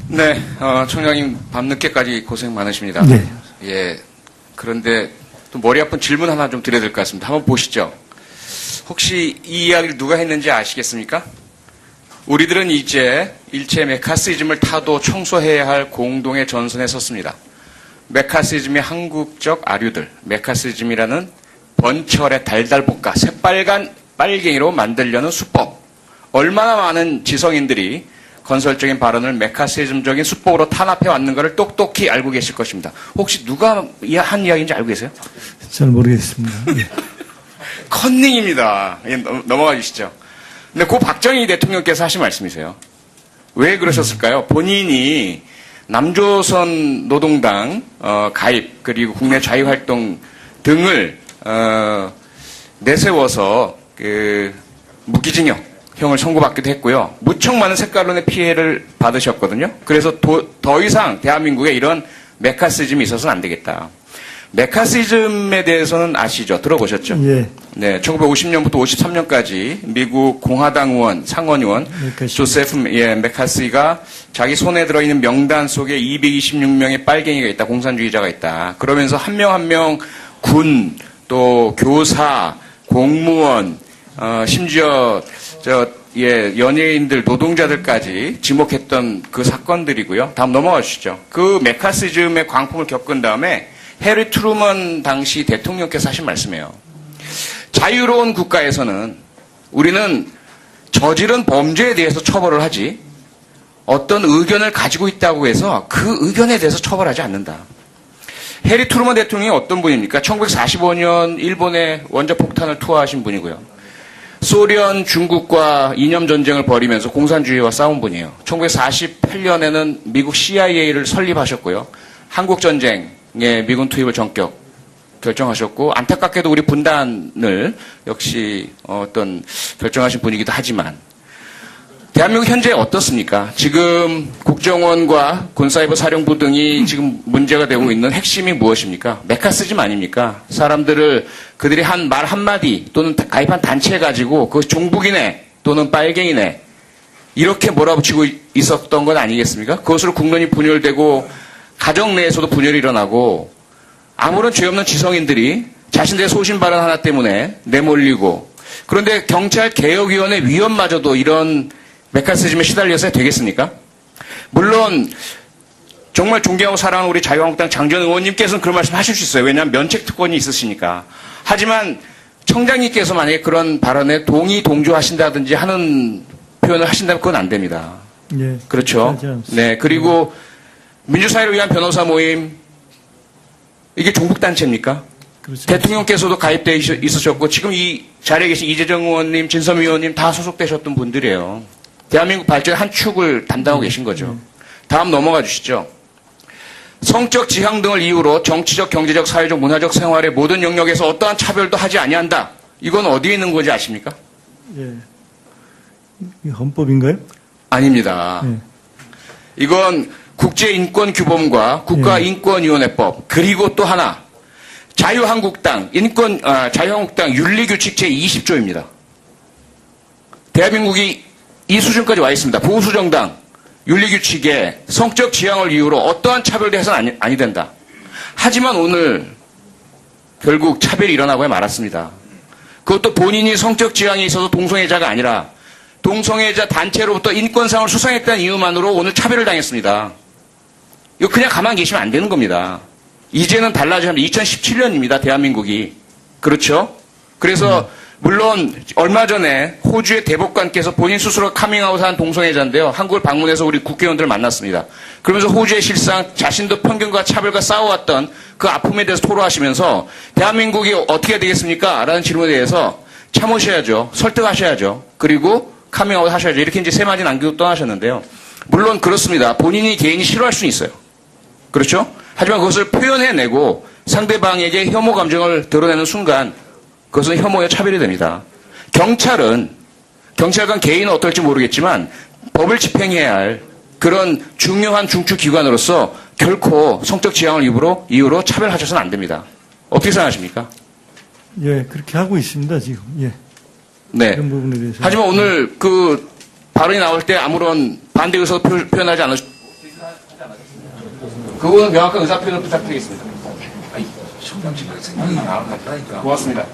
네, 총장님 밤늦게까지 고생 많으십니다. 네. 예. 그런데 또 머리 아픈 질문 하나 좀 드려야 될 것 같습니다. 한번 보시죠. 혹시 이 이야기를 누가 했는지 아시겠습니까? 우리들은 이제 일체 메카시즘을 타도 청소해야 할 공동의 전선에 섰습니다. 메카시즘의 한국적 아류들, 메카시즘이라는 번철의 달달볶아 새빨간 빨갱이로 만들려는 수법. 얼마나 많은 지성인들이 건설적인 발언을 메카시즘적인 수법으로 탄압해 왔는 것을 똑똑히 알고 계실 것입니다. 혹시 누가 한 이야기인지 알고 계세요? 잘 모르겠습니다. 예. 컨닝입니다. 예, 넘어가 주시죠. 근데 고 박정희 대통령께서 하신 말씀이세요. 왜 그러셨을까요? 본인이 남조선 노동당 가입 그리고 국내 자유활동 등을 내세워서 무기징역형을 선고받기도 했고요. 무척 많은 색깔론의 피해를 받으셨거든요. 그래서 더 이상 대한민국에 이런 메카시즘이 있어서는 안 되겠다. 메카시즘에 대해서는 아시죠? 들어보셨죠? 예. 네, 1950년부터 53년까지 미국 공화당 의원, 상원의원 조세프 메카시가 자기 손에 들어있는 명단 속에 226명의 빨갱이가 있다, 공산주의자가 있다. 그러면서 한 명 한 명 군, 또 교사, 공무원, 심지어 연예인들, 노동자들까지 지목했던 그 사건들이고요. 다음 넘어가 주시죠. 그 메카시즘의 광풍을 겪은 다음에 해리 트루먼 당시 대통령께서 하신 말씀이에요. 자유로운 국가에서는 우리는 저지른 범죄에 대해서 처벌을 하지 어떤 의견을 가지고 있다고 해서 그 의견에 대해서 처벌하지 않는다. 해리 트루먼 대통령이 어떤 분입니까? 1945년 일본에 원자폭탄을 투하하신 분이고요. 소련, 중국과 이념 전쟁을 벌이면서 공산주의와 싸운 분이에요. 1948년에는 미국 CIA를 설립하셨고요. 한국전쟁에 미군 투입을 결정하셨고, 안타깝게도 우리 분단을 역시 결정하신 분이기도 하지만, 대한민국 현재 어떻습니까? 지금 국정원과 군사이버 사령부 등이 지금 문제가 되고 있는 핵심이 무엇입니까? 메카시즘 아닙니까? 사람들을 그들이 한 말 한마디 또는 가입한 단체 가지고 그것이 종북이네 또는 빨갱이네 이렇게 몰아붙이고 있었던 건 아니겠습니까? 그것으로 국론이 분열되고 가정 내에서도 분열이 일어나고 아무런 죄 없는 지성인들이 자신들의 소신 발언 하나 때문에 내몰리고 그런데 경찰개혁위원회 위원마저도 이런 메카시즘에 시달려서 되겠습니까? 물론 정말 존경하고 사랑하는 우리 자유한국당 장전 의원님께서는 그런 말씀 하실 수 있어요. 왜냐하면 면책특권이 있으시니까. 하지만 청장님께서 만약에 그런 발언에 동조하신다든지 하는 표현을 하신다면 그건 안 됩니다. 예. 그렇죠? 네. 그리고 민주사회를 위한 변호사 모임 이게 종북단체입니까? 그렇죠. 대통령께서도 가입되어 있으셨고 지금 이 자리에 계신 이재정 의원님, 진섬 의원님 다 소속되셨던 분들이에요. 대한민국 발전의 한 축을 담당하고 계신 거죠. 다음 넘어가 주시죠. 성적 지향 등을 이유로 정치적, 경제적, 사회적, 문화적 생활의 모든 영역에서 어떠한 차별도 하지 아니한다. 이건 어디에 있는 건지 아십니까? 예. 이 헌법인가요? 아닙니다. 예. 이건 국제인권규범과 국가인권위원회법 그리고 또 하나 자유한국당 윤리규칙 제20조입니다. 대한민국이 이 수준까지 와 있습니다. 보수정당 윤리규칙에 성적 지향을 이유로 어떠한 차별도 해서는 아니 된다. 하지만 오늘 결국 차별이 일어나고야 말았습니다. 그것도 본인이 성적 지향에 있어서 동성애자가 아니라 동성애자 단체로부터 인권상을 수상했다는 이유만으로 오늘 차별을 당했습니다. 이거 그냥 가만히 계시면 안 되는 겁니다. 이제는 달라져야 합니다. 2017년입니다. 대한민국이. 그렇죠? 그래서 물론 얼마 전에 호주의 대법관께서 본인 스스로 카밍아웃한 동성애자인데요. 한국을 방문해서 우리 국회의원들을 만났습니다. 그러면서 호주의 실상 자신도 편견과 차별과 싸워왔던 그 아픔에 대해서 토로하시면서 대한민국이 어떻게 되겠습니까? 라는 질문에 대해서 참으셔야죠. 설득하셔야죠. 그리고 카밍아웃 하셔야죠. 이렇게 이제 세 마디 남기고 떠나셨는데요. 물론 그렇습니다. 본인이 개인이 싫어할 수는 있어요. 그렇죠? 하지만 그것을 표현해내고 상대방에게 혐오 감정을 드러내는 순간 그것은 혐오의 차별이 됩니다. 경찰관 개인은 어떨지 모르겠지만 법을 집행해야 할 그런 중요한 중추기관으로서 결코 성적 지향을 이유로 차별하셔서는 안 됩니다. 어떻게 생각하십니까? 예, 그렇게 하고 있습니다, 지금. 예. 네. 그런 부분에 대해서. 하지만 오늘 그 발언이 나올 때 아무런 반대 의사도 표현하지 않으셨 그 부분 명확한 의사표현을 부탁드리겠습니다. 고맙습니다.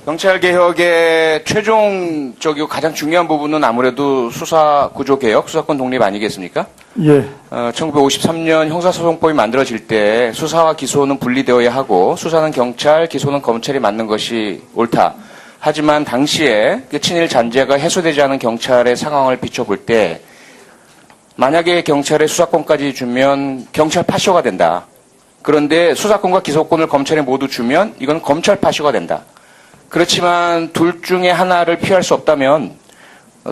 경찰개혁의 최종적이고 가장 중요한 부분은 아무래도 수사구조개혁, 수사권 독립 아니겠습니까? 예, 1953년 형사소송법이 만들어질 때 수사와 기소는 분리되어야 하고 수사는 경찰, 기소는 검찰이 맡는 것이 옳다. 하지만 당시에 그 친일 잔재가 해소되지 않은 경찰의 상황을 비춰볼 때 만약에 경찰에 수사권까지 주면 경찰 파쇼가 된다. 그런데 수사권과 기소권을 검찰에 모두 주면 이건 검찰 파쇼가 된다. 그렇지만 둘 중에 하나를 피할 수 없다면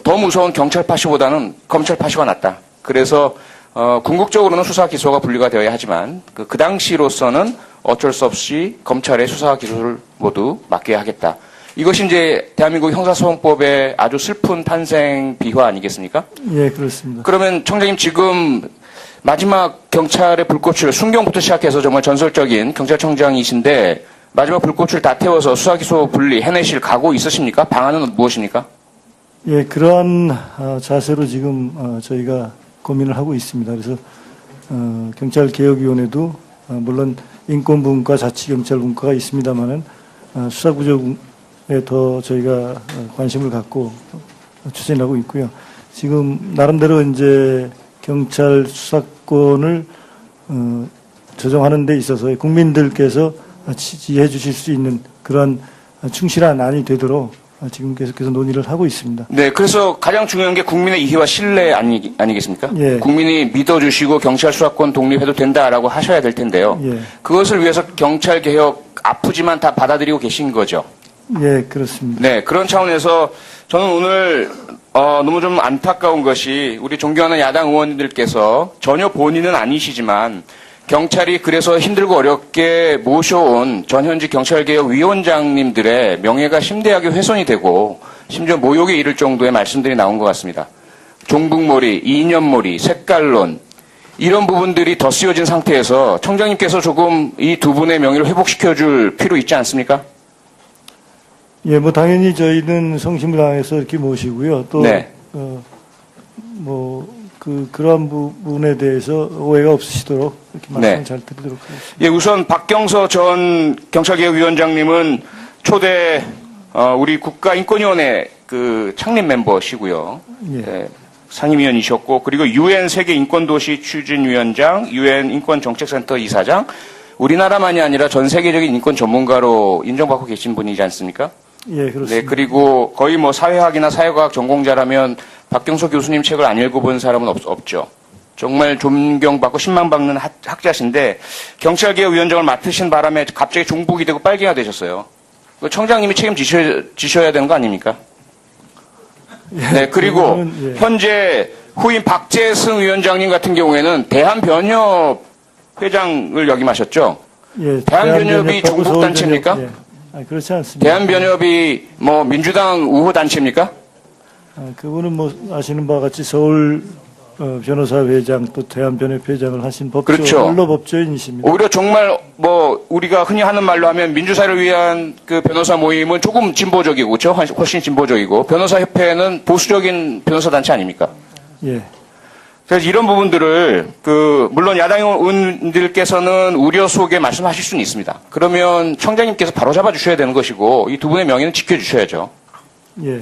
더 무서운 경찰 파쇼보다는 검찰 파쇼가 낫다. 그래서 궁극적으로는 수사 기소가 분리가 되어야 하지만 그 당시로서는 어쩔 수 없이 검찰의 수사와 기소를 모두 맡겨야 하겠다. 이것이 이제 대한민국 형사소송법의 아주 슬픈 탄생 비화 아니겠습니까? 예, 그렇습니다. 그러면 청장님 지금 마지막 경찰의 불꽃을 순경부터 시작해서 정말 전설적인 경찰청장이신데 마지막 불꽃을 다 태워서 수사 기소 분리 해내실 각오 있으십니까? 방안은 무엇입니까? 예, 그러한 자세로 지금 저희가 고민을 하고 있습니다. 그래서 경찰개혁위원회도 물론 인권분과 자치경찰분과가 있습니다만은 수사구조에 더 저희가 관심을 갖고 추진하고 있고요. 지금 나름대로 이제 경찰 수사권을 조정하는 데 있어서 국민들께서 지지해 주실 수 있는 그런 충실한 안이 되도록 지금 계속해서 논의를 하고 있습니다. 네, 그래서 가장 중요한 게 국민의 이해와 신뢰 아니겠습니까? 예. 국민이 믿어주시고 경찰 수사권 독립해도 된다라고 하셔야 될 텐데요. 예. 그것을 위해서 경찰 개혁 아프지만 다 받아들이고 계신 거죠. 예, 그렇습니다. 네, 그런 차원에서 저는 오늘 너무 좀 안타까운 것이 우리 존경하는 야당 의원님들께서 전혀 본인은 아니시지만 경찰이 그래서 힘들고 어렵게 모셔온 전현직 경찰개혁위원장님들의 명예가 심대하게 훼손이 되고 심지어 모욕에 이를 정도의 말씀들이 나온 것 같습니다. 종북몰이, 이념몰이, 색깔론 이런 부분들이 더 쓰여진 상태에서 청장님께서 조금 이 두 분의 명예를 회복시켜줄 필요 있지 않습니까? 예, 뭐 당연히 저희는 성심을 다해서 이렇게 모시고요. 또 네. 그러한 부분에 대해서 오해가 없으시도록 이렇게 말씀 네. 잘 드리도록 하겠습니다. 예, 우선 박경서 전 경찰개혁위원장님은 초대 우리 국가인권위원회 그 창립 멤버시고요. 예. 네, 상임위원이셨고 그리고 유엔 세계 인권도시 추진위원장, 유엔 인권정책센터 이사장, 우리나라만이 아니라 전 세계적인 인권 전문가로 인정받고 계신 분이지 않습니까? 예, 그렇습니다. 네, 그리고 거의 뭐 사회학이나 사회과학 전공자라면 박경서 교수님 책을 안 읽어본 사람은 없죠. 정말 존경받고 신망받는 학자신데 경찰개혁위원장을 맡으신 바람에 갑자기 종북이 되고 빨갱이가 되셨어요. 그 청장님이 책임지셔야 되는 거 아닙니까? 네, 그리고 예. 현재 후임 박재승 위원장님 같은 경우에는 대한변협 회장을 역임하셨죠. 예, 대한변협이 종북단체입니까? 예. 그렇지 않습니다. 대한변협이 뭐 민주당 우호단체입니까? 그분은 뭐 아시는 바와 같이 서울 변호사 회장 또 대한변협 회장을 하신 법조, 그렇죠. 원로법조인이십니다. 오히려 정말 뭐 우리가 흔히 하는 말로 하면 민주사를 위한 그 변호사 모임은 조금 진보적이고 그렇죠? 훨씬 진보적이고 변호사협회는 보수적인 변호사 단체 아닙니까? 예. 그래서 이런 부분들을 물론 야당 의원들께서는 우려 속에 말씀하실 수는 있습니다. 그러면 청장님께서 바로 잡아주셔야 되는 것이고 이 두 분의 명예는 지켜주셔야죠. 예.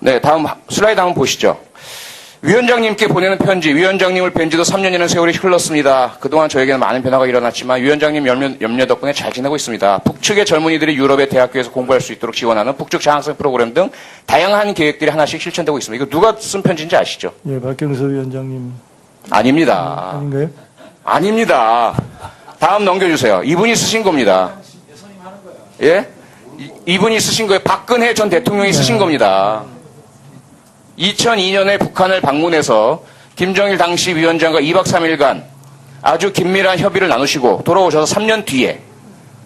네, 다음 슬라이드 한번 보시죠. 위원장님께 보내는 편지, 위원장님을 뵌 지도 3년이라는 세월이 흘렀습니다. 그동안 저에게는 많은 변화가 일어났지만 위원장님 염려 덕분에 잘 지내고 있습니다. 북측의 젊은이들이 유럽의 대학교에서 공부할 수 있도록 지원하는 북측 장학생 프로그램 등 다양한 계획들이 하나씩 실천되고 있습니다. 이거 누가 쓴 편지인지 아시죠? 예, 박경서 위원장님. 아닙니다. 아닌가요? 아닙니다. 다음 넘겨주세요. 이분이 쓰신 겁니다. 예? 이분이 쓰신 거예요. 박근혜 전 대통령이 쓰신 겁니다. 2002년에 북한을 방문해서 김정일 당시 위원장과 2박 3일간 아주 긴밀한 협의를 나누시고 돌아오셔서 3년 뒤에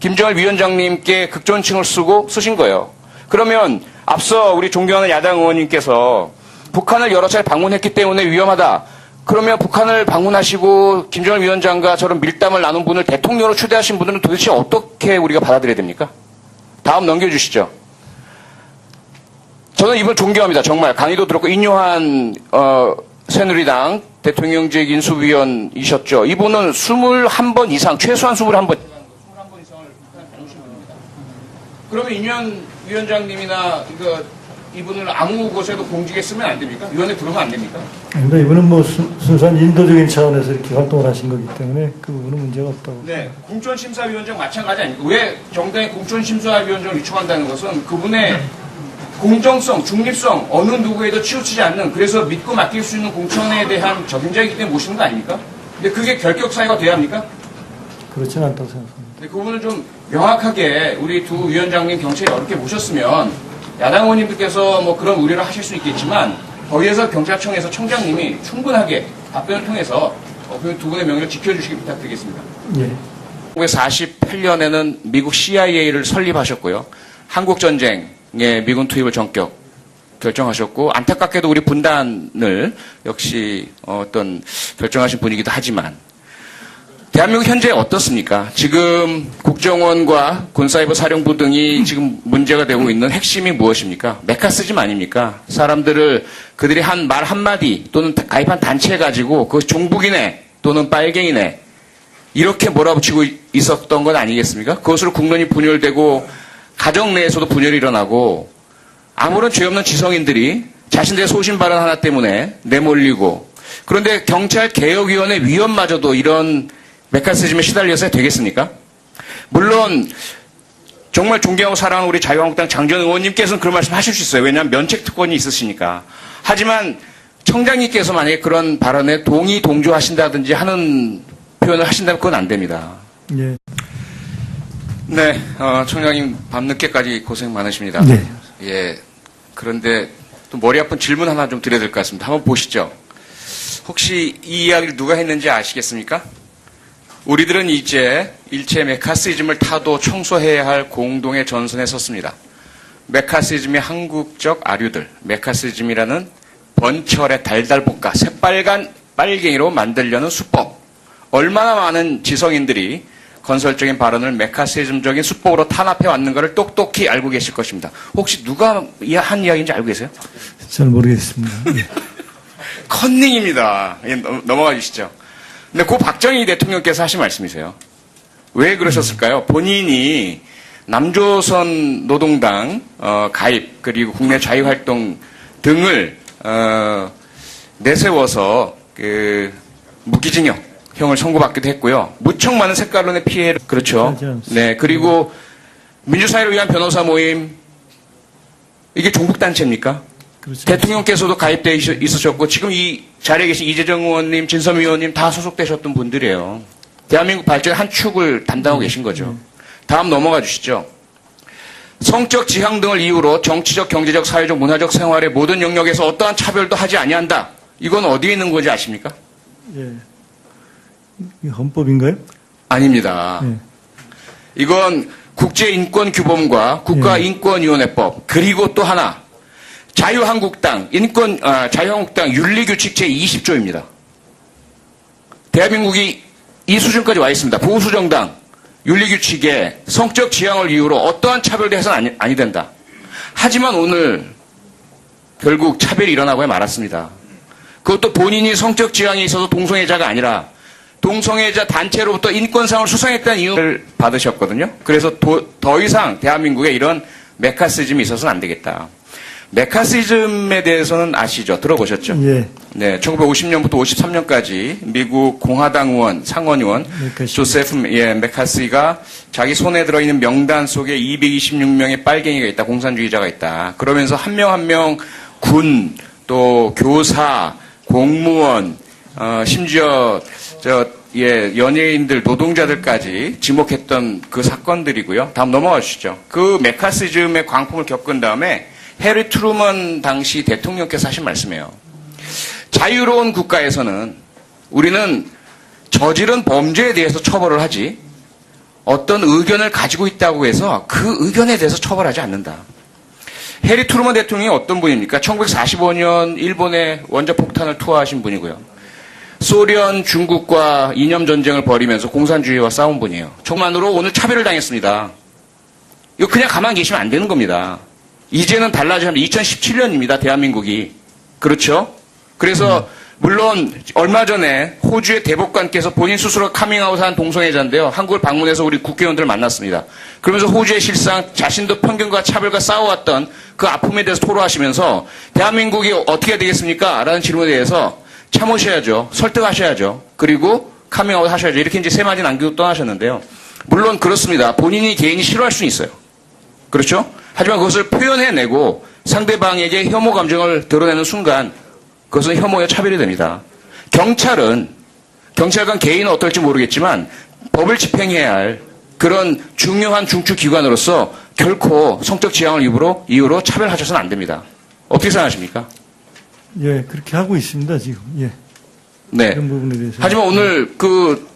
김정일 위원장님께 극존칭을 쓰고 쓰신 거예요. 그러면 앞서 우리 존경하는 야당 의원님께서 북한을 여러 차례 방문했기 때문에 위험하다. 그러면 북한을 방문하시고 김정일 위원장과 저런 밀담을 나눈 분을 대통령으로 초대하신 분들은 도대체 어떻게 우리가 받아들여야 됩니까? 다음 넘겨주시죠. 저는 이분 존경합니다. 정말 강의도 들었고 인요한 새누리당 대통령직 인수위원이셨죠. 이분은 21번 이상, 최소한 21번. 그러면 임현 위원장님이나 이분을 아무 곳에도 공직에 쓰면 안 됩니까? 위원회 부르면 안 됩니까? 근데 이분은 뭐 순수한 인도적인 차원에서 이렇게 활동을 하신 거기 때문에 그 부분은 문제가 없다고. 네, 공천심사위원장 마찬가지 아닙니까? 왜 정당의 공천심사위원장을 요청한다는 것은 그분의 공정성, 중립성, 어느 누구에도 치우치지 않는, 그래서 믿고 맡길 수 있는 공천에 대한 적임자이기 때문에 모시는 거 아닙니까? 근데 그게 결격 사유가 돼야 합니까? 그렇지는 않다고 생각합니다. 근데 그 부분을 좀 명확하게 우리 두 위원장님 경찰이 어렵게 모셨으면 야당 의원님들께서 뭐 그런 우려를 하실 수 있겠지만 거기에서 경찰청에서 청장님이 충분하게 답변을 통해서 그 두 분의 명예를 지켜주시기 부탁드리겠습니다. 예. 1948년에는 미국 CIA를 설립하셨고요. 한국전쟁에 미군 투입을 전격 결정하셨고, 안타깝게도 우리 분단을 역시 어떤 결정하신 분이기도 하지만, 대한민국 현재 어떻습니까? 지금 국정원과 군사이버 사령부 등이 지금 문제가 되고 있는 핵심이 무엇입니까? 메카시즘 아닙니까? 사람들을 그들이 한 말 한마디 또는 가입한 단체 가지고 그 종북이네 또는 빨갱이네 이렇게 몰아붙이고 있었던 건 아니겠습니까? 그것으로 국론이 분열되고 가정 내에서도 분열이 일어나고 아무런 죄 없는 지성인들이 자신들의 소신 발언 하나 때문에 내몰리고, 그런데 경찰개혁위원회 위원마저도 이런 메카시즘에 시달려서 되겠습니까? 물론 정말 존경하고 사랑하는 우리 자유한국당 장전 의원님께서는 그런 말씀 하실 수 있어요. 왜냐하면 면책특권이 있으시니까. 하지만 청장님께서 만약에 그런 발언에 동조하신다든지 하는 표현을 하신다면 그건 안 됩니다. 예. 네, 청장님 밤늦게까지 고생 많으십니다. 네. 예. 그런데 또 머리 아픈 질문 하나 좀 드려야 될 것 같습니다. 한번 보시죠. 혹시 이 이야기를 누가 했는지 아시겠습니까? 우리들은 이제 일체 메카시즘을 타도 청소해야 할 공동의 전선에 섰습니다. 메카시즘의 한국적 아류들, 메카시즘이라는 번철의 달달볶아 새빨간 빨갱이로 만들려는 수법. 얼마나 많은 지성인들이 건설적인 발언을 메카시즘적인 수법으로 탄압해 왔는가를 똑똑히 알고 계실 것입니다. 혹시 누가 한 이야기인지 알고 계세요? 잘 모르겠습니다. 예. 컨닝입니다. 예, 넘어가 주시죠. 근데 고 박정희 대통령께서 하신 말씀이세요. 왜 그러셨을까요? 본인이 남조선 노동당 가입 그리고 국내 자유활동 등을 내세워서 그 무기징역형을 선고받기도 했고요. 무척 많은 색깔론의 피해를, 그렇죠. 네, 그리고 민주사회를 위한 변호사 모임, 이게 종북단체입니까? 그렇죠. 대통령께서도 가입되어 있으셨고 지금 이 자리에 계신 이재정 의원님, 진섬 의원님 다 소속되셨던 분들이에요. 대한민국 발전의 한 축을 담당하고 계신 거죠. 다음 넘어가 주시죠. 성적 지향 등을 이유로 정치적, 경제적, 사회적, 문화적 생활의 모든 영역에서 어떠한 차별도 하지 아니한다. 이건 어디에 있는 건지 아십니까? 예. 이 헌법인가요? 아닙니다. 예. 이건 국제인권규범과 국가인권위원회법, 그리고 또 하나 자유한국당 자유한국당 윤리규칙 제20조입니다. 대한민국이 이 수준까지 와 있습니다. 보수정당 윤리규칙에 성적 지향을 이유로 어떠한 차별도 해서는 아니 된다. 하지만 오늘 결국 차별이 일어나고야 말았습니다. 그것도 본인이 성적 지향에 있어서 동성애자가 아니라 동성애자 단체로부터 인권상을 수상했다는 이유를 받으셨거든요. 그래서 더 이상 대한민국에 이런 메카시즘이 있어서는 안 되겠다. 메카시즘에 대해서는 아시죠? 들어보셨죠? 예. 네, 1950년부터 53년까지 미국 공화당 의원, 상원의원 조세프 메카시가 자기 손에 들어있는 명단 속에 226명의 빨갱이가 있다, 공산주의자가 있다. 그러면서 한 명 한 명 군, 또 교사, 공무원, 심지어 연예인들, 노동자들까지 지목했던 그 사건들이고요. 다음 넘어가 주시죠. 그 메카시즘의 광풍을 겪은 다음에 해리 트루먼 당시 대통령께서 하신 말씀이에요. 자유로운 국가에서는 우리는 저지른 범죄에 대해서 처벌을 하지 어떤 의견을 가지고 있다고 해서 그 의견에 대해서 처벌하지 않는다. 해리 트루먼 대통령이 어떤 분입니까? 1945년 일본에 원자폭탄을 투하하신 분이고요. 소련, 중국과 이념 전쟁을 벌이면서 공산주의와 싸운 분이에요. 저만으로 오늘 차별을 당했습니다. 이거 그냥 가만히 계시면 안 되는 겁니다. 이제는 달라져야 합니다. 2017년입니다. 대한민국이. 그렇죠? 그래서 물론 얼마 전에 호주의 대법관께서 본인 스스로 카밍아웃한 동성애자인데요. 한국을 방문해서 우리 국회의원들을 만났습니다. 그러면서 호주의 실상 자신도 편견과 차별과 싸워왔던 그 아픔에 대해서 토로하시면서 대한민국이 어떻게 해야 되겠습니까? 라는 질문에 대해서 참으셔야죠. 설득하셔야죠. 그리고 카밍아웃 하셔야죠. 이렇게 이제 세 마디 남기고 떠나셨는데요. 물론 그렇습니다. 본인이 개인이 싫어할 수는 있어요. 그렇죠? 하지만 그것을 표현해내고 상대방에게 혐오 감정을 드러내는 순간 그것은 혐오의 차별이 됩니다. 경찰관 개인은 어떨지 모르겠지만 법을 집행해야 할 그런 중요한 중추기관으로서 결코 성적 지향을 이유로 차별하셔서는 안 됩니다. 어떻게 생각하십니까? 예, 그렇게 하고 있습니다, 지금. 예. 네. 그런 부분에 대해서. 하지만 오늘 그